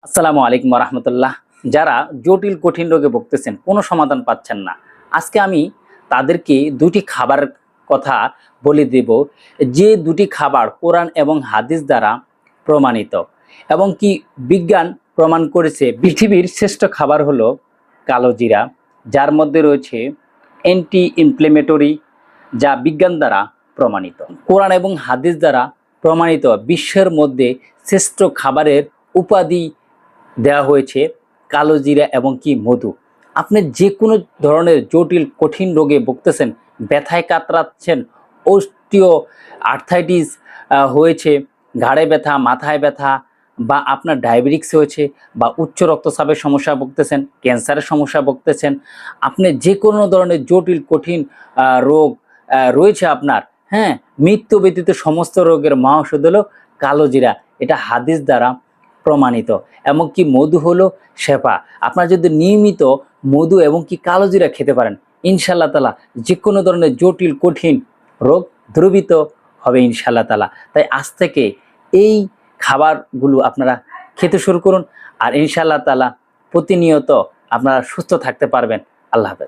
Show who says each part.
Speaker 1: আসসালামু আলাইকুম রহমতুল্লাহ। যারা জটিল কঠিন রোগে ভুগতেছেন, কোনো সমাধান পাচ্ছেন না, আজকে আমি তাদেরকে দুটি খাবার কথা বলে দেব, যে দুটি খাবার কোরআন এবং হাদিস দ্বারা প্রমাণিত এবং কি বিজ্ঞান প্রমাণ করেছে। পৃথিবীর শ্রেষ্ঠ খাবার হলো কালো জিরা, যার মধ্যে রয়েছে অ্যান্টি ইনফ্লেমেটরি, যা বিজ্ঞান দ্বারা প্রমাণিত। কোরআন এবং হাদিস দ্বারা প্রমাণিত বিশ্বের মধ্যে শ্রেষ্ঠ খাবারের উপাধি দেওয়া হয়েছে কালো জিরা এবং কি মধু। আপনি যে কোনো ধরনের জটিল কঠিন রোগে ভুগতেছেন, ব্যথায় কাতরাচ্ছেন, অস্টিও আর্থাইটিস হয়েছে, ঘাড়ে ব্যথা, মাথায় ব্যথা, বা আপনার ডায়াবেটিক্স হয়েছে, বা উচ্চ রক্তচাপের সমস্যা ভুগতেছেন, ক্যান্সারের সমস্যা ভুগতেছেন, আপনি যে কোনো ধরনের জটিল কঠিন রোগ রয়েছে আপনার, হ্যাঁ, মৃত্যু ব্যতীত সমস্ত রোগের মহা ঔষধ হলো কালো জিরা। এটা হাদিস দ্বারা প্রমাণিত। এবং কি মধু হলো শেফা। আপনারা যদি নিয়মিত মধু এবং কি কালো জিরা খেতে পারেন, ইনশাআল্লাহ তালা যে কোনো ধরনের জটিল কঠিন রোগ দ্রবীত হবে ইনশাআল্লাহ তালা। তাই আজ থেকে এই খাবারগুলো আপনারা খেতে শুরু করুন, আর ইনশাআল্লাহ তালা প্রতিনিয়ত আপনারা সুস্থ থাকতে পারবেন। আল্লাহ হাফেজ।